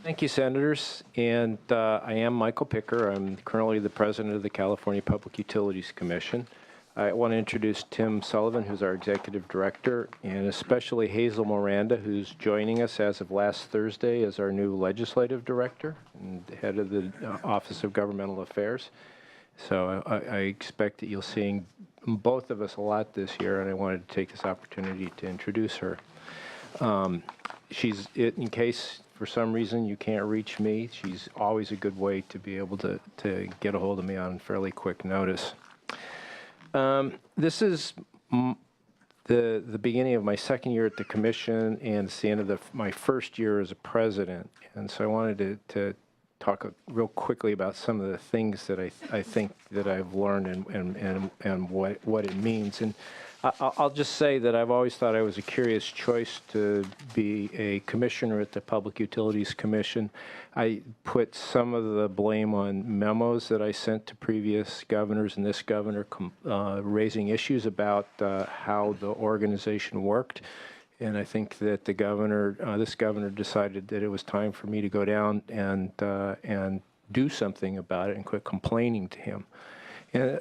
Thank you, Senators. And I am Michael Picker. I'm currently the president of the California Public Utilities Commission. I want to introduce Tim Sullivan, who's our executive director, and especially Hazel Miranda, who's joining us as of last Thursday as our new legislative director and head of the Office of Governmental Affairs. So I expect that you'll seeing both of us a lot this year, and I wanted to take this opportunity to introduce her. In case for some reason you can't reach me, she's always a good way to be able to get a hold of me on fairly quick notice. This is the beginning of my second year at the commission, and it's the end of my first year as a president. And so I wanted to talk real quickly about some of the things that I think that I've learned and what it means. And I'll just say that I've always thought I was a curious choice to be a commissioner at the Public Utilities Commission. I put some of the blame on memos that I sent to previous governors and this governor raising issues about how the organization worked. And I think that the governor, this governor, decided that it was time for me to go down and do something about it and quit complaining to him. And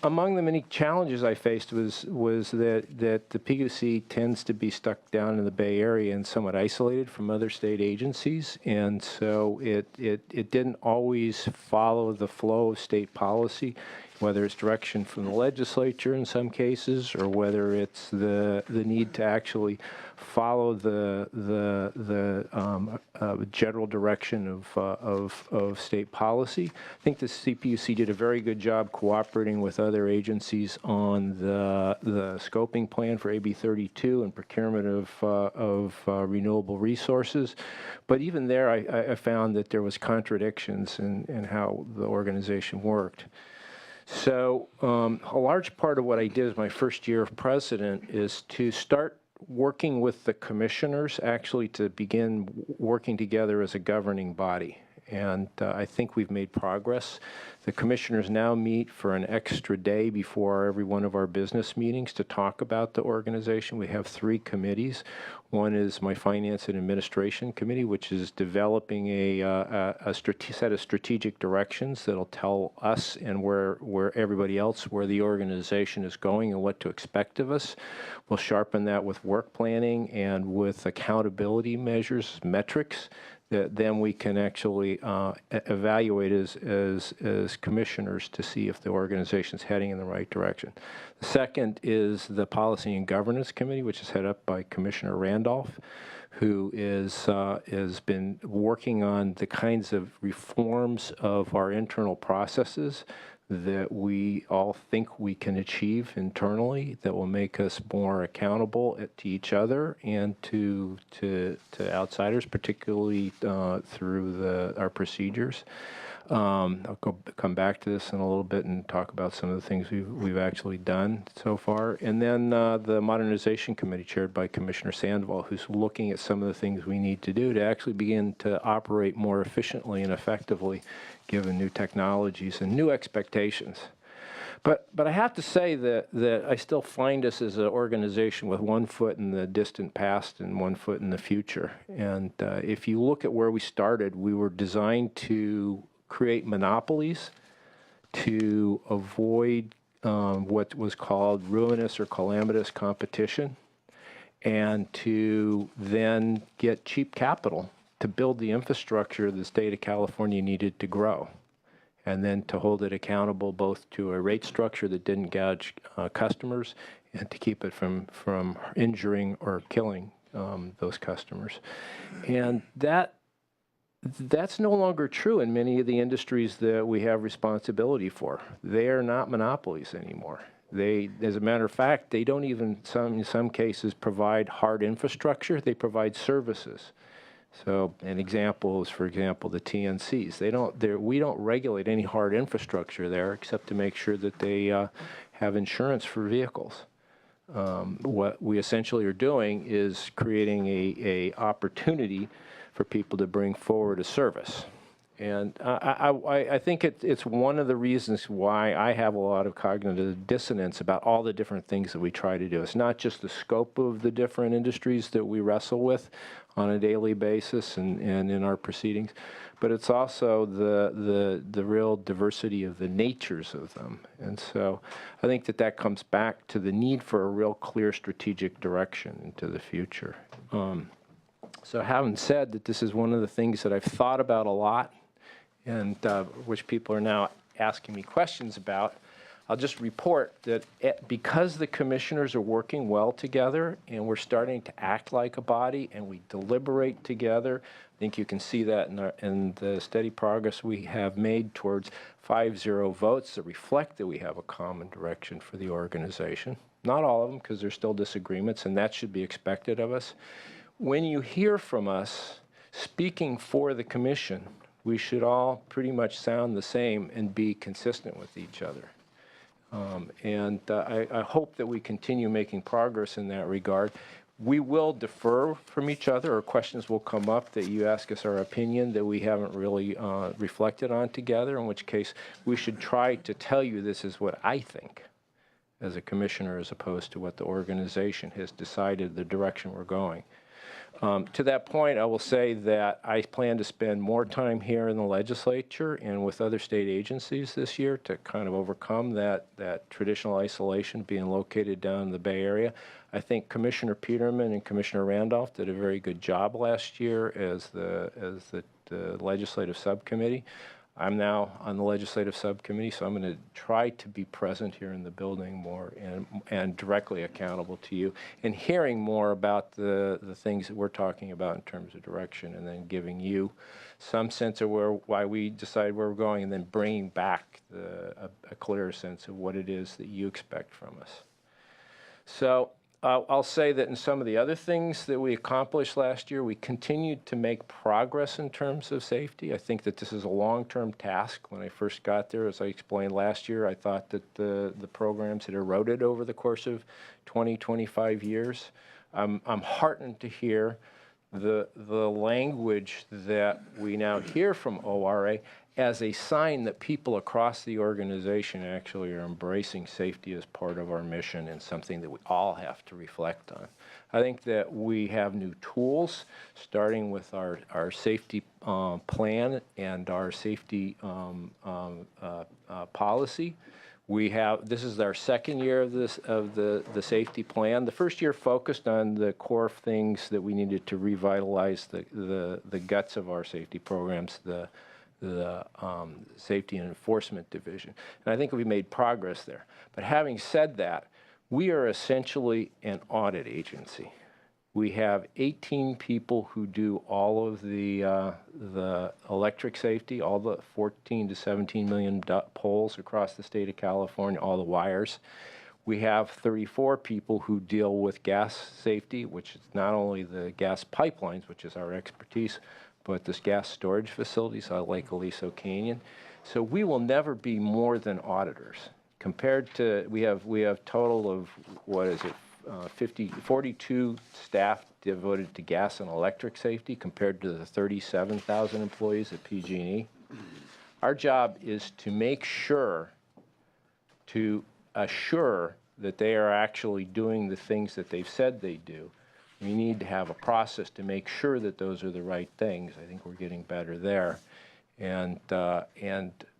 among the many challenges I faced was that the PUC tends to be stuck down in the Bay Area and somewhat isolated from other state agencies, and so it didn't always follow the flow of state policy, whether it's direction from the legislature in some cases, or whether it's the need to actually follow the general direction of state policy. I think the CPUC did a very good job cooperating with other agencies on the scoping plan for AB 32 and procurement of renewable resources. But even there, I found that there was contradictions in how the organization worked. So a large part of what I did as my first year of president is to start working with the commissioners, actually to begin working together as a governing body. And I think we've made progress. The commissioners now meet for an extra day before every one of our business meetings to talk about the organization. We have 3 committees. One is my Finance and Administration Committee, which is developing a set of strategic directions that'll tell us and where everybody else, where the organization is going and what to expect of us. We'll sharpen that with work planning and with accountability measures, metrics, that then we can actually evaluate as commissioners to see if the organization's heading in the right direction. The second is the Policy and Governance Committee, which is headed up by Commissioner Randolph, who has been working on the kinds of reforms of our internal processes that we all think we can achieve internally that will make us more accountable to each other and to outsiders, particularly through our procedures. I'll come back to this in a little bit and talk about some of the things we've actually done so far. And then the Modernization Committee, chaired by Commissioner Sandoval, who's looking at some of the things we need to do to actually begin to operate more efficiently and effectively, given new technologies and new expectations. But I have to say that I still find us as an organization with one foot in the distant past and one foot in the future. And if you look at where we started, we were designed to create monopolies to avoid what was called ruinous or calamitous competition, and to then get cheap capital to build the infrastructure the state of California needed to grow, and then to hold it accountable both to a rate structure that didn't gouge customers and to keep it from injuring or killing those customers. And that's no longer true in many of the industries that we have responsibility for. They are not monopolies anymore. As a matter of fact, they don't even, in some cases, provide hard infrastructure. They provide services. So an example is, for example, the TNCs. We don't regulate any hard infrastructure there except to make sure that they have insurance for vehicles. What we essentially are doing is creating a opportunity for people to bring forward a service. And I think it's one of the reasons why I have a lot of cognitive dissonance about all the different things that we try to do. It's not just the scope of the different industries that we wrestle with on a daily basis and in our proceedings, but it's also the real diversity of the natures of them. And so I think that comes back to the need for a real clear strategic direction into the future. So having said that, this is one of the things that I've thought about a lot, and which people are now asking me questions about, I'll just report that because the commissioners are working well together and we're starting to act like a body and we deliberate together, I think you can see that in the steady progress we have made towards 5-0 votes that reflect that we have a common direction for the organization. Not all of them, because there's still disagreements, and that should be expected of us. When you hear from us speaking for the commission, we should all pretty much sound the same and be consistent with each other. I hope that we continue making progress in that regard. We will defer from each other, or questions will come up that you ask us our opinion that we haven't really reflected on together, in which case we should try to tell you this is what I think as a commissioner, as opposed to what the organization has decided the direction we're going. To that point, I will say that I plan to spend more time here in the legislature and with other state agencies this year to kind of overcome that traditional isolation being located down in the Bay Area. I think Commissioner Peterman and Commissioner Randolph did a very good job last year as the legislative subcommittee. I'm now on the legislative subcommittee, so I'm going to try to be present here in the building more and directly accountable to you, and hearing more about the things that we're talking about in terms of direction, and then giving you some sense of why we decide where we're going, and then bringing back a clearer sense of what it is that you expect from us. So I'll say that in some of the other things that we accomplished last year, we continued to make progress in terms of safety. I think that this is a long-term task. When I first got there, as I explained last year, I thought that the programs had eroded over the course of 20, 25 years. I'm heartened to hear the language that we now hear from ORA as a sign that people across the organization actually are embracing safety as part of our mission, and something that we all have to reflect on. I think that we have new tools, starting with our safety plan and our safety policy. This is our second year of the safety plan. The first year focused on the core things that we needed to revitalize the guts of our safety programs, the Safety and Enforcement Division. And I think we made progress there. But having said that, we are essentially an audit agency. We have 18 people who do all of the electric safety, all the 14 to 17 million poles across the state of California, all the wires. We have 34 people who deal with gas safety, which is not only the gas pipelines, which is our expertise, but this gas storage facilities on Lake Aliso Canyon. So we will never be more than auditors. Compared to, we have total of, 42 staff devoted to gas and electric safety compared to the 37,000 employees at PG&E. Our job is to make sure, to assure that they are actually doing the things that they've said they do. We need to have a process to make sure that those are the right things. I think we're getting better there.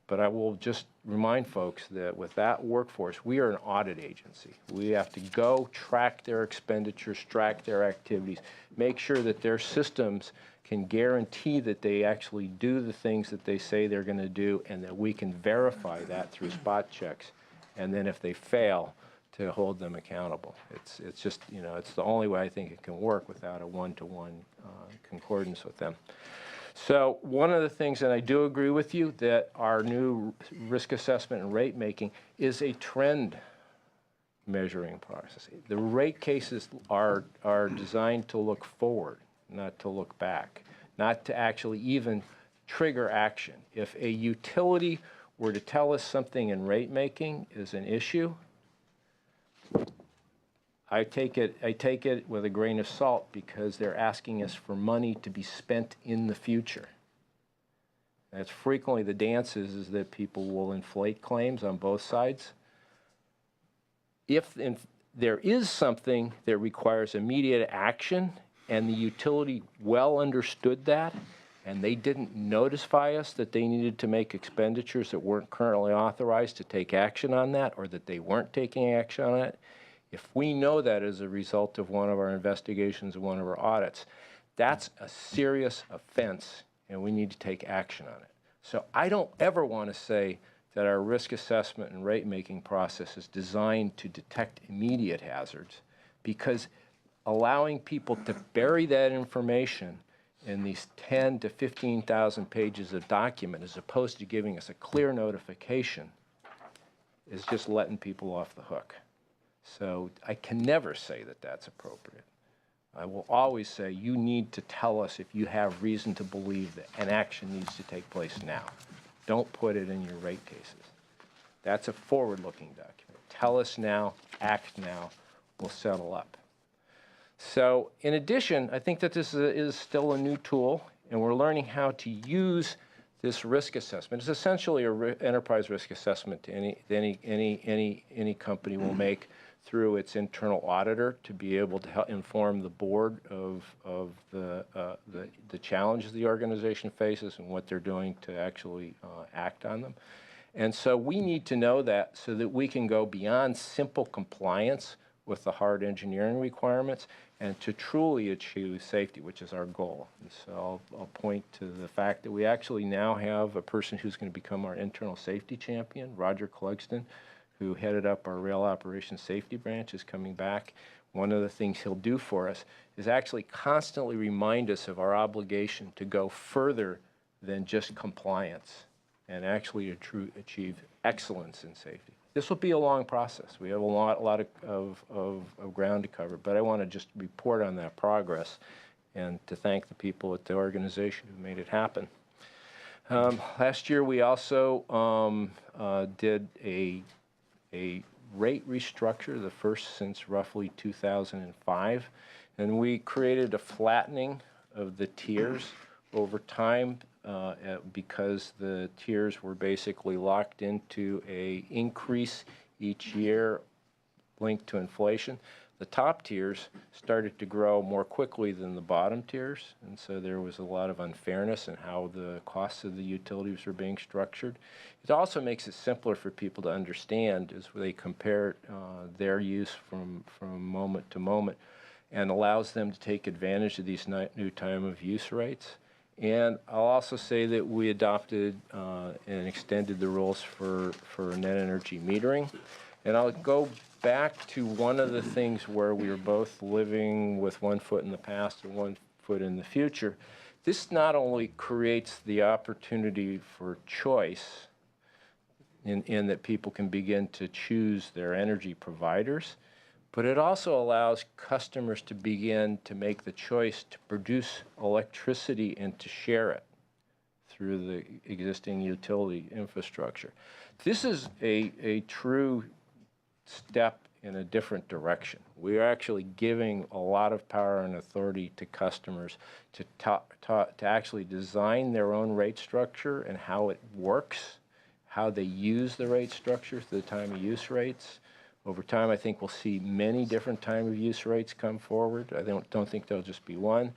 But I will just remind folks that with that workforce, we are an audit agency. We have to go track their expenditures, track their activities, make sure that their systems can guarantee that they actually do the things that they say they're going to do, and that we can verify that through spot checks. And then if they fail, to hold them accountable. It's just, it's the only way I think it can work without a one-to-one concordance with them. So one of the things, and I do agree with you, that our new risk assessment and rate making is a trend measuring process. The rate cases are designed to look forward, not to look back, not to actually even trigger action. If a utility were to tell us something in rate making is an issue, I take it with a grain of salt, because they're asking us for money to be spent in the future. And it's frequently the dance is that people will inflate claims on both sides. If there is something that requires immediate action and the utility well understood that, and they didn't notify us that they needed to make expenditures that weren't currently authorized to take action on that, or that they weren't taking action on it, if we know that as a result of one of our investigations or one of our audits, that's a serious offense, and we need to take action on it. So I don't ever want to say that our risk assessment and rate-making process is designed to detect immediate hazards, because allowing people to bury that information in these 10 to 15,000 pages of document as opposed to giving us a clear notification is just letting people off the hook. So I can never say that that's appropriate. I will always say you need to tell us if you have reason to believe that an action needs to take place now. Don't put it in your rate cases. That's a forward-looking document. Tell us now, act now, we'll settle up. So in addition, I think that this is still a new tool, and we're learning how to use this risk assessment. It's essentially an enterprise risk assessment any company will make through its internal auditor to be able to help inform the board of the challenges the organization faces and what they're doing to actually act on them. And so we need to know that so that we can go beyond simple compliance with the hard engineering requirements and to truly achieve safety, which is our goal. And so I'll point to the fact that we actually now have a person who's going to become our internal safety champion, Roger Clugston, who headed up our rail operations safety branch, is coming back. One of the things he'll do for us is actually constantly remind us of our obligation to go further than just compliance and actually achieve excellence in safety. This will be a long process. We have a lot of ground to cover, but I want to just report on that progress and to thank the people at the organization who made it happen. Last year, we also did a rate restructure, the first since roughly 2005, and we created a flattening of the tiers over time because the tiers were basically locked into a increase each year linked to inflation. The top tiers started to grow more quickly than the bottom tiers, and so there was a lot of unfairness in how the costs of the utilities were being structured. It also makes it simpler for people to understand as they compare their use from moment to moment, and allows them to take advantage of these new time of use rates. And I'll also say that we adopted and extended the rules for net energy metering. And I'll go back to one of the things where we were both living with one foot in the past and one foot in the future. This not only creates the opportunity for choice in that people can begin to choose their energy providers, but it also allows customers to begin to make the choice to produce electricity and to share it through the existing utility infrastructure. This is a true step in a different direction. We are actually giving a lot of power and authority to customers to actually design their own rate structure and how it works, how they use the rate structure, the time of use rates. Over time, I think we'll see many different time of use rates come forward. I don't think there'll just be one.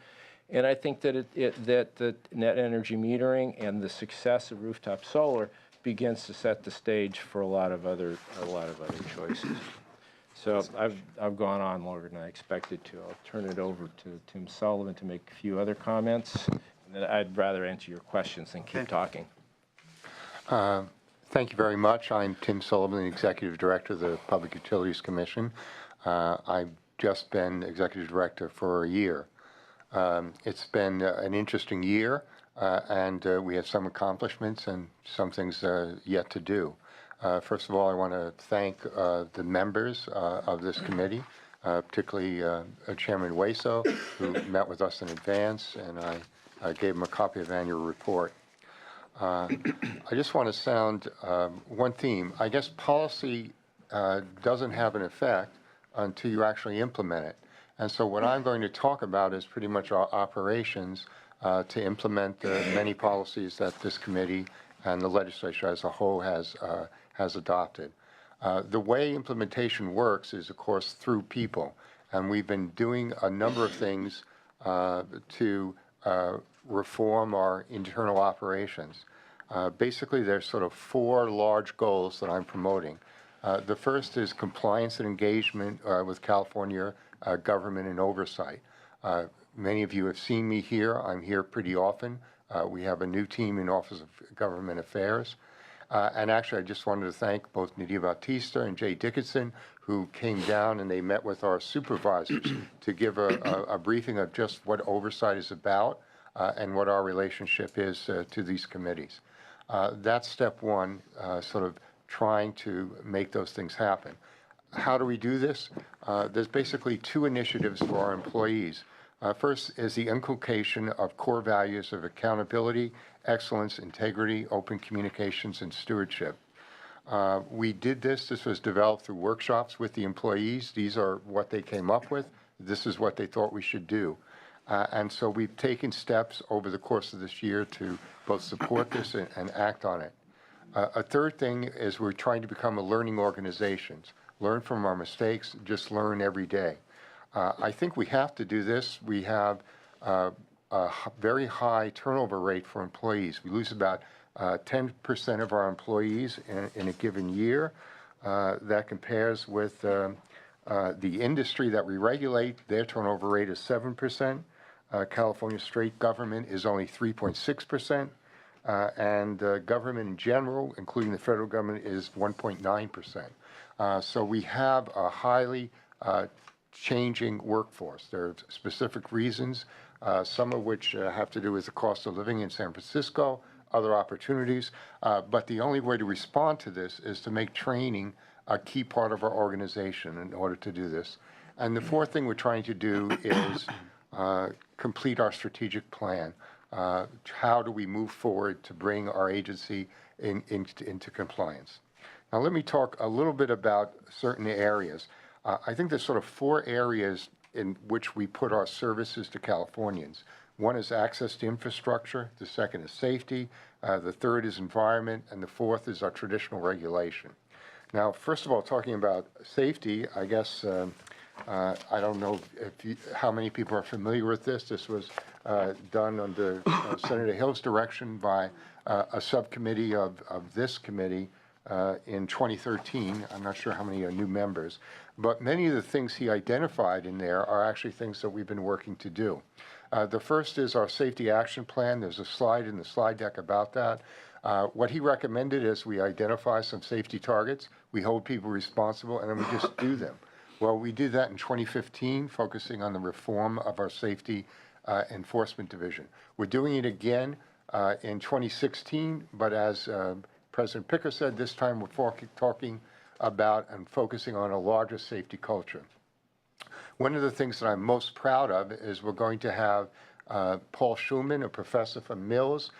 And I think that that the net energy metering and the success of rooftop solar begins to set the stage for a lot of other choices. So I've gone on longer than I expected to. I'll turn it over to Tim Sullivan to make a few other comments, and then I'd rather answer your questions than keep talking. Thank you very much. I'm Tim Sullivan, the Executive Director of the Public Utilities Commission. I've just been Executive Director for a year. It's been an interesting year, and we have some accomplishments and some things yet to do. First of all, I want to thank the members of this committee, particularly Chairman Waso, who met with us in advance, and I gave him a copy of the annual report. I just want to sound one theme. I guess policy doesn't have an effect until you actually implement it. And so what I'm going to talk about is pretty much our operations to implement the many policies that this committee and the legislature as a whole has adopted. The way implementation works is, of course, through people, and we've been doing a number of things to reform our internal operations. Basically, there's sort of four large goals that I'm promoting. The first is compliance and engagement with California government and oversight. Many of you have seen me here. I'm here pretty often. We have a new team in Office of Government Affairs. And actually, I just wanted to thank both Nydia Bautista and Jay Dickinson, who came down and they met with our supervisors to give a briefing of just what oversight is about and what our relationship is to these committees. That's step one, sort of trying to make those things happen. How do we do this? There's basically two initiatives for our employees. First is the inculcation of core values of accountability, excellence, integrity, open communications, and stewardship. We did this. This was developed through workshops with the employees. These are what they came up with. This is what they thought we should do. And so we've taken steps over the course of this year to both support this and act on it. A third thing is we're trying to become a learning organization. Learn from our mistakes, just learn every day. I think we have to do this. We have a very high turnover rate for employees. We lose about 10% of our employees in a given year. That compares with the industry that we regulate. Their turnover rate is 7%. California state government is only 3.6%. And government in general, including the federal government, is 1.9%. So we have a highly changing workforce. There are specific reasons, some of which have to do with the cost of living in San Francisco, other opportunities. But the only way to respond to this is to make training a key part of our organization in order to do this. And the fourth thing we're trying to do is complete our strategic plan. How do we move forward to bring our agency into compliance? Now, let me talk a little bit about certain areas. I think there's sort of four areas in which we put our services to Californians. One is access to infrastructure. The second is safety. The third is environment. And the fourth is our traditional regulation. Now, first of all, talking about safety, I guess I don't know how many people are familiar with this. This was done under Senator Hill's direction by a subcommittee of this committee in 2013. I'm not sure how many are new members. But many of the things he identified in there are actually things that we've been working to do. The first is our safety action plan. There's a slide in the slide deck about that. What he recommended is we identify some safety targets, we hold people responsible, and then we just do them. Well, we did that in 2015, focusing on the reform of our safety enforcement division. We're doing it again in 2016, but as President Picker said, this time we're talking about and focusing on a larger safety culture. One of the things that I'm most proud of is we're going to have Paul Schulman, a professor from Mills.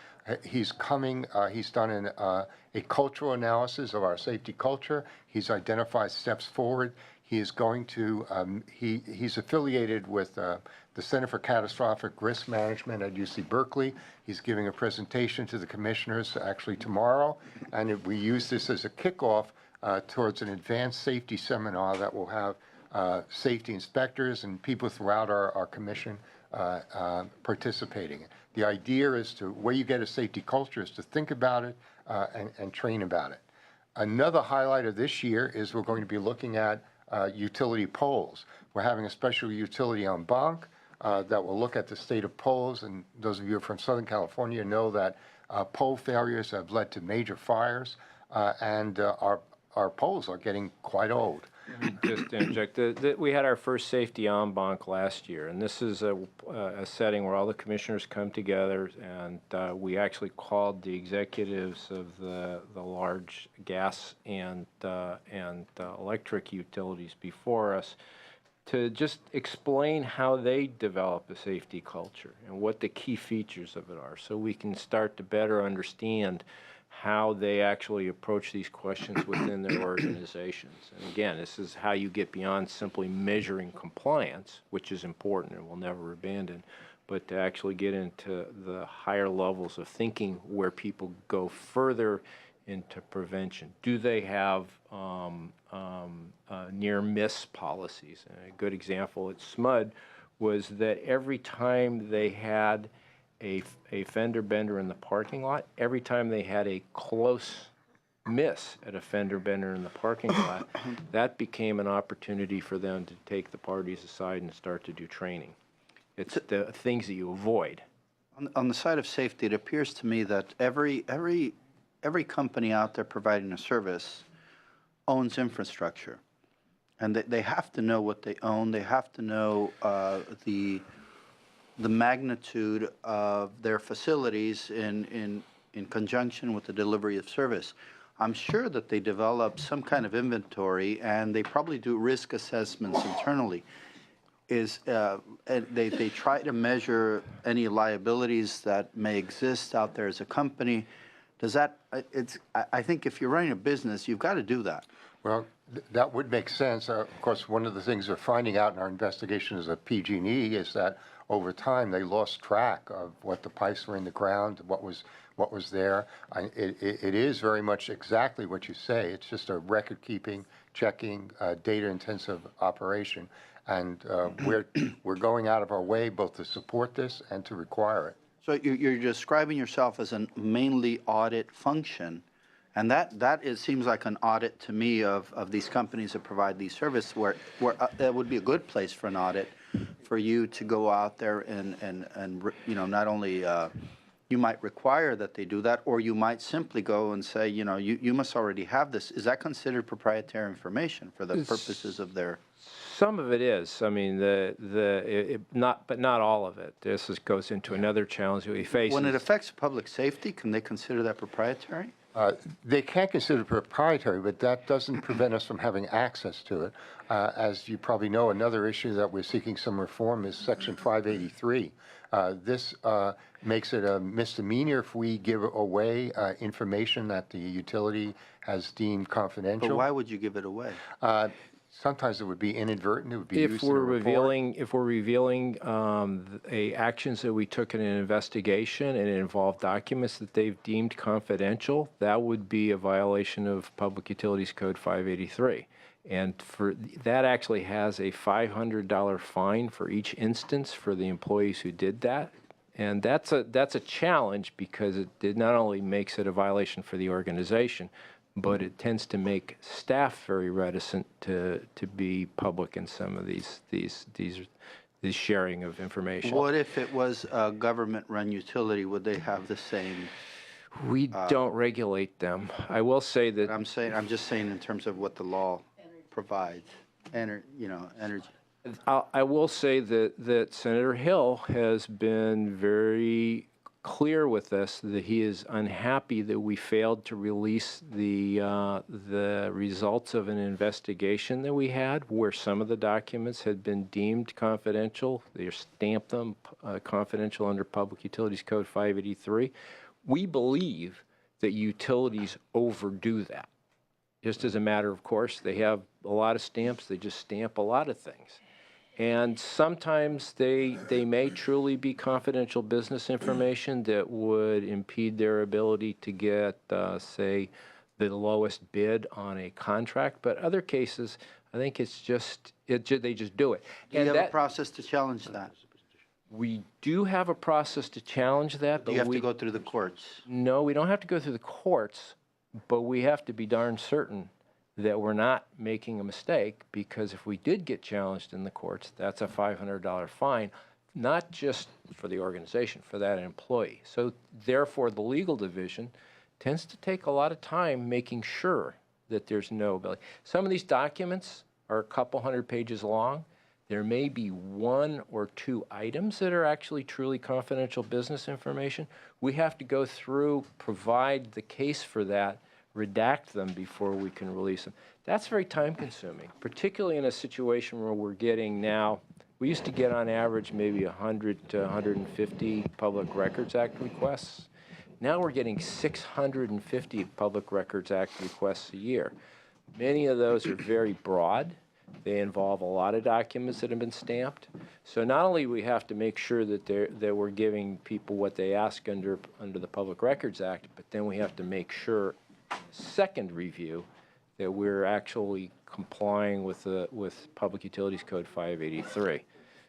He's coming, he's done a cultural analysis of our safety culture. He's identified steps forward. He is going to, he's affiliated with the Center for Catastrophic Risk Management at UC Berkeley. He's giving a presentation to the commissioners actually tomorrow. And we use this as a kickoff towards an advanced safety seminar that will have safety inspectors and people throughout our commission participating. The idea is to, where you get a safety culture is to think about it and train about it. Another highlight of this year is we're going to be looking at utility poles. We're having a special utility en banc that will look at the state of poles, and those of you who are from Southern California know that pole failures have led to major fires, and our poles are getting quite old. Just to interject, we had our first safety en banc last year, and this is a setting where all the commissioners come together, and we actually called the executives of the large gas and electric utilities before us to just explain how they develop a safety culture and what the key features of it are, so we can start to better understand how they actually approach these questions within their organizations. And again, this is how you get beyond simply measuring compliance, which is important and we'll never abandon, but to actually get into the higher levels of thinking where people go further into prevention. Do they have near-miss policies? And a good example at SMUD was that every time they had a fender bender in the parking lot, every time they had a close miss at a fender bender in the parking lot, that became an opportunity for them to take the parties aside and start to do training. It's the things that you avoid. On the side of safety, it appears to me that every company out there providing a service owns infrastructure, and they have to know what they own. They have to know the magnitude of their facilities in conjunction with the delivery of service. I'm sure that they develop some kind of inventory, and they probably do risk assessments internally. They try to measure any liabilities that may exist out there as a company. Does that? I think if you're running a business, you've got to do that. Well, that would make sense. Of course, one of the things we're finding out in our investigations of PG&E is that over time they lost track of what the pipes were in the ground, what was there. It is very much exactly what you say. It's just a record-keeping, checking, data-intensive operation, and we're going out of our way both to support this and to require it. So you're describing yourself as a mainly audit function, and that seems like an audit to me of these companies that provide these services, where that would be a good place for an audit, for you to go out there and not only you might require that they do that, or you might simply go and say, you must already have this. Is that considered proprietary information for the purposes of their? Some of it is. I mean, but not all of it. This goes into another challenge that we face. When it affects public safety, can they consider that proprietary? They can't consider it proprietary, but that doesn't prevent us from having access to it. As you probably know, another issue that we're seeking some reform is Section 583. This makes it a misdemeanor if we give away information that the utility has deemed confidential. But why would you give it away? Sometimes it would be inadvertent. It would be If used in a report. if we're revealing actions that we took in an investigation and it involved documents that they've deemed confidential, that would be a violation of Public Utilities Code 583. And for that actually has a $500 fine for each instance for the employees who did that. And that's a challenge, because it not only makes it a violation for the organization, but it tends to make staff very reticent to be public in some of these sharing of information. What if it was a government-run utility? Would they have the same? We don't regulate them. I will say that I'm just saying in terms of what the law provides, energy. I will say that Senator Hill has been very clear with us that he is unhappy that we failed to release the results of an investigation that we had, where some of the documents had been deemed confidential. They stamped them confidential under Public Utilities Code 583. We believe that utilities overdo that. Just as a matter of course, they have a lot of stamps. They just stamp a lot of things. And sometimes they may truly be confidential business information that would impede their ability to get, say, the lowest bid on a contract. But other cases, I think it's just, they just do it. Do you have a process to challenge that? We do have a process to challenge that. Do you have to go through the courts? No, we don't have to go through the courts, but we have to be darn certain that we're not making a mistake, because if we did get challenged in the courts, that's a $500 fine, not just for the organization, for that employee. So therefore, the legal division tends to take a lot of time making sure that there's no ability. Some of these documents are a couple hundred pages long. There may be one or two items that are actually truly confidential business information. We have to go through, provide the case for that, redact them before we can release them. That's very time consuming, particularly in a situation where we're getting now, we used to get on average maybe 100 to 150 Public Records Act requests. Now we're getting 650 Public Records Act requests a year. Many of those are very broad. They involve a lot of documents that have been stamped. So not only we have to make sure that we're giving people what they ask under the Public Records Act, but then we have to make sure, second review, that we're actually complying with Public Utilities Code 583.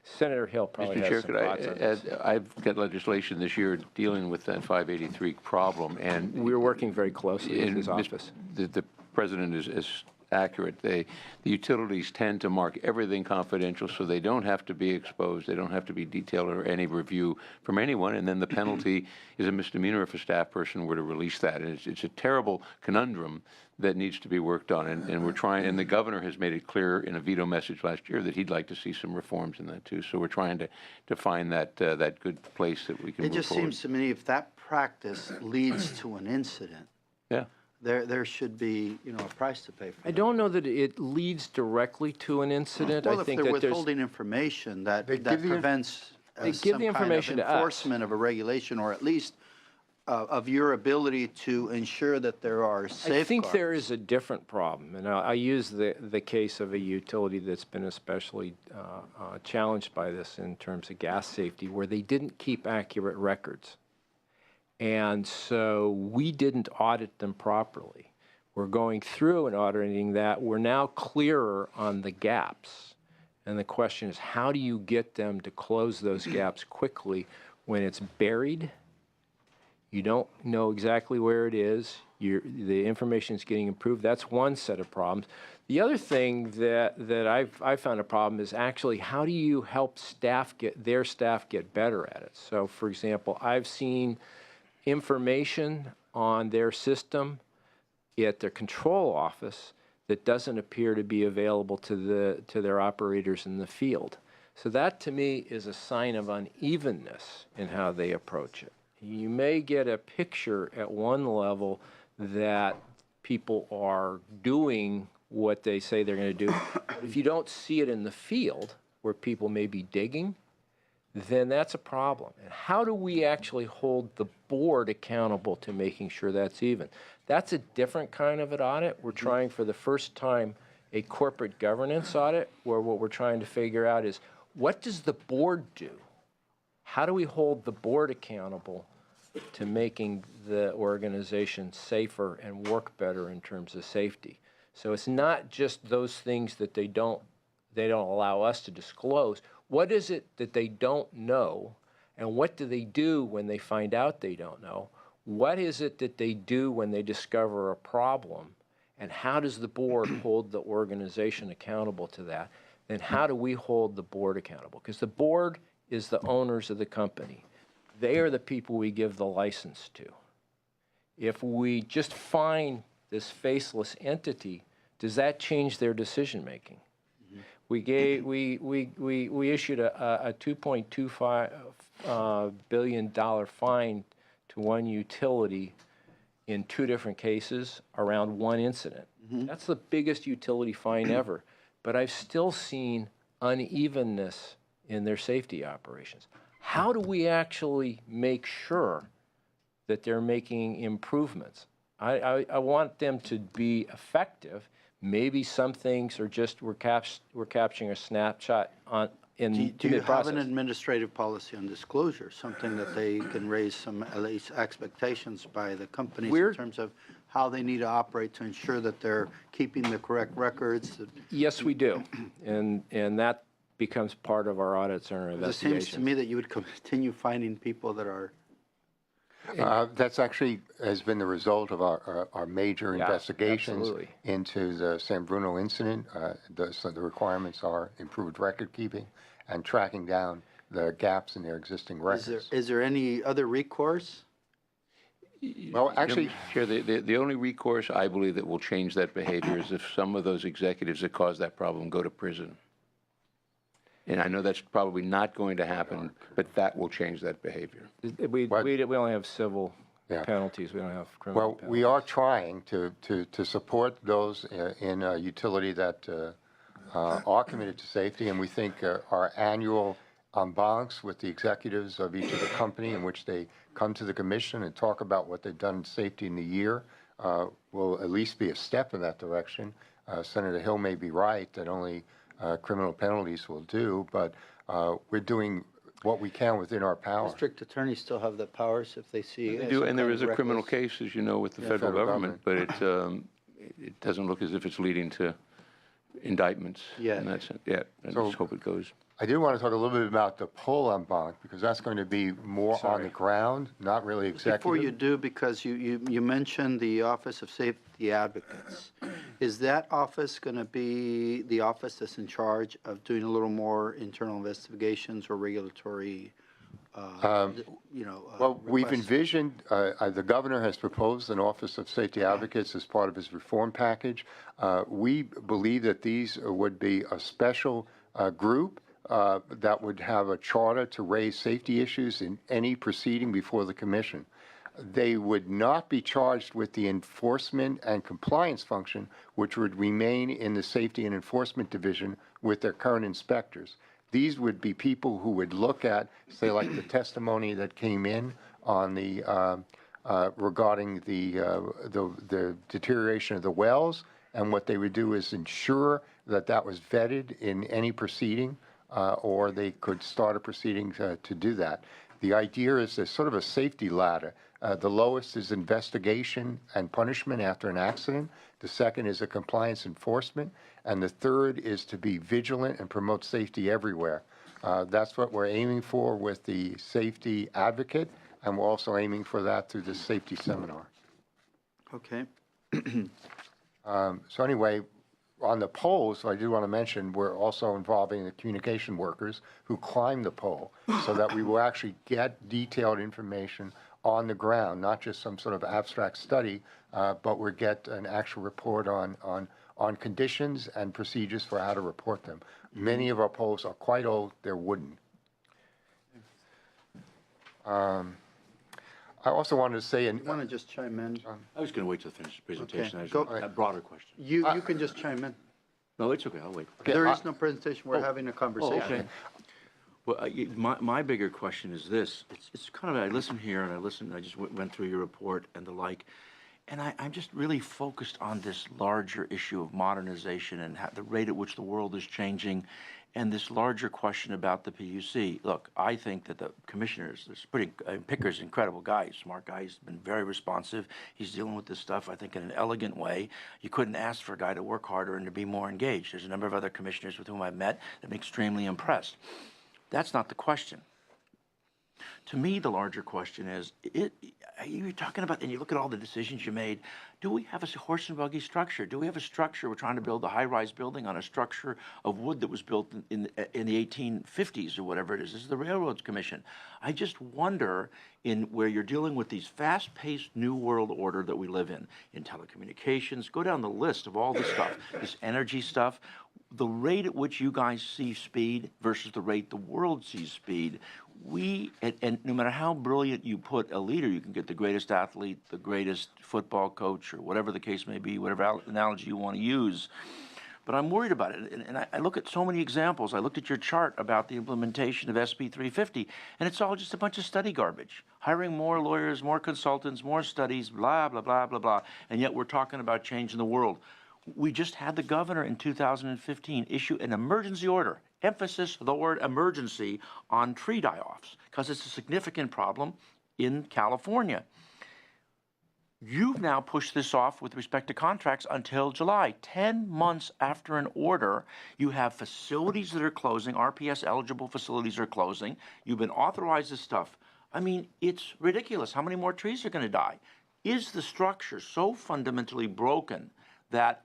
Senator Hill probably Mr. has Chair, some could I thoughts on add, this. I've got legislation this year dealing with that 583 problem, and We're working very closely with and his office. the president is accurate. The utilities tend to mark everything confidential, so they don't have to be exposed, they don't have to be detailed or any review from anyone, and then the penalty is a misdemeanor if a staff person were to release that. And it's a terrible conundrum that needs to be worked on, and we're trying, and the governor has made it clear in a veto message last year that he'd like to see some reforms in that too. So we're trying to find that good place that we can It move just forward. seems to me if that practice leads to an incident, Yeah. there should be, a price to pay for I that. don't know that it leads directly to an incident. Well, I if think they're that there's, withholding information that They give the inf- prevents They give some the kind of information to us. enforcement of a regulation, or at least of your ability to ensure that there are safeguards. I think there is a different problem, and I use the case of a utility that's been especially challenged by this in terms of gas safety, where they didn't keep accurate records. And so we didn't audit them properly. We're going through and auditing that. We're now clearer on the gaps. And the question is, how do you get them to close those gaps quickly when it's buried? You don't know exactly where it is. The information is getting improved. That's one set of problems. The other thing that I've found a problem is actually how do you help their staff get better at it? So, for example, I've seen information on their system at their control office that doesn't appear to be available to their operators in the field. So that to me is a sign of unevenness in how they approach it. You may get a picture at one level that people are doing what they say they're going to do. But if you don't see it in the field where people may be digging, then that's a problem. And how do we actually hold the board accountable to making sure that's even? That's a different kind of an audit. We're trying for the first time a corporate governance audit where what we're trying to figure out is what does the board do? How do we hold the board accountable to making the organization safer and work better in terms of safety? So it's not just those things that they don't allow us to disclose. What is it that they don't know, and what do they do when they find out they don't know? What is it that they do when they discover a problem, and how does the board hold the organization accountable to that? Then how do we hold the board accountable? Because the board is the owners of the company. They are the people we give the license to. If we just find this faceless entity, does that change their decision making? We issued a $2.25 billion fine to one utility in 2 different cases around one incident. That's the biggest utility fine ever. But I've still seen unevenness in their safety operations. How do we actually make sure that they're making improvements? I want them to be effective. Maybe some things are just we're capturing a snapshot in Do you the have process. an administrative policy on disclosure, something that they can raise some, at least, expectations by the companies in terms of how they need to operate to ensure that they're keeping the correct records? Yes, we do, and that becomes part of our audits and our It investigations. seems to me that you would continue finding people that are, That's actually has been the result of our major Yeah, investigations absolutely. into the San Bruno incident. So the requirements are improved record keeping and tracking down the gaps in their existing records. is there any other recourse? Well, actually, Chair, the only recourse I believe that will change that behavior is if some of those executives that caused that problem go to prison. And I know that's probably not going to happen, but that will change that behavior. We only have civil Yeah. penalties. We don't have criminal well, penalties. we are trying to support those in a utility that are committed to safety, and we think our annual en bancs with the executives of each of the company in which they come to the commission and talk about what they've done in safety in the year will at least be a step in that direction. Senator Hill may be right that only criminal penalties will do, but we're doing what we can within our power. District attorneys still have the powers if they see. They some do, and there kind is of a criminal reckless- case, as you know, with the Yeah, federal federal government, but it doesn't look as if it's leading to indictments. Yet. In that sense, yeah, I So- just hope it goes. I did want to talk a little bit about the pole en banc, because that's going to be more on the ground, not really executive. Before you do, because you mentioned the Office of Safety Advocates, is that office going to be the office that's in charge of doing a little more internal investigations or regulatory, Well, we've requests? envisioned, the governor has proposed an Office of Safety Advocates as part of his reform package. We believe that these would be a special group that would have a charter to raise safety issues in any proceeding before the commission. They would not be charged with the enforcement and compliance function, which would remain in the Safety and Enforcement Division with their current inspectors. These would be people who would look at, say, like the testimony that came in on the regarding the deterioration of the wells, and what they would do is ensure that that was vetted in any proceeding, or they could start a proceeding to do that. The idea is there's sort of a safety ladder. The lowest is investigation and punishment after an accident. The second is a compliance enforcement. And the third is to be vigilant and promote safety everywhere. That's what we're aiming for with the safety advocate, and we're also aiming for that through the safety seminar. Okay. So anyway, on the poles, I do want to mention, we're also involving the communication workers who climb the pole, so that we will actually get detailed information on the ground, not just some sort of abstract study, but we'll get an actual report on conditions and procedures for how to report them. Many of our poles are quite old, they're wooden. I also wanted to say, You want to just chime in? I was going to wait till finish the presentation. Okay, I go- have a broader question. You can just chime in. No, it's okay. I'll wait. There is no presentation, we're having a Oh, conversation. okay. Well, my bigger question is this. It's kind of, I listen here and I just went through your report and the like, and I'm just really focused on this larger issue of modernization and the rate at which the world is changing, and this larger question about the PUC. Look, I think that the commissioners, Picker's an incredible guy, he's a smart guy, he's been very responsive. He's dealing with this stuff, I think, in an elegant way. You couldn't ask for a guy to work harder and to be more engaged. There's a number of other commissioners with whom I've met that I'm extremely impressed. That's not the question. To me, the larger question is, you're talking about, and you look at all the decisions you made, do we have a horse and buggy structure? Do we have a structure? We're trying to build a high-rise building on a structure of wood that was built in the 1850s or whatever it is. This is the Railroads Commission. I just wonder, in where you're dealing with these fast-paced new world order that we live in telecommunications, go down the list of all this stuff, this energy stuff, the rate at which you guys see speed versus the rate the world sees speed, and no matter how brilliant you put a leader, you can get the greatest athlete, the greatest football coach, or whatever the case may be, whatever analogy you want to use. But I'm worried about it, and I look at so many examples. I looked at your chart about the implementation of SB 350, and it's all just a bunch of study garbage. Hiring more lawyers, more consultants, more studies, blah, blah, blah, blah, blah, and yet we're talking about changing the world. We just had the governor in 2015 issue an emergency order, emphasis the word emergency, on tree die-offs, because it's a significant problem in California. You've now pushed this off with respect to contracts until July. 10 months after an order, you have facilities that are closing, RPS-eligible facilities are closing. You've been authorized this stuff. I mean, it's ridiculous. How many more trees are going to die? Is the structure so fundamentally broken that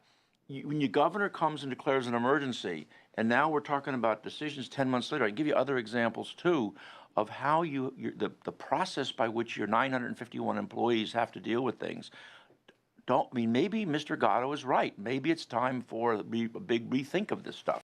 when your governor comes and declares an emergency, and now we're talking about decisions 10 months later, I can give you other examples too, of how the process by which your 951 employees have to deal with things. Maybe Mr. Gatto is right. Maybe it's time for a big rethink of this stuff.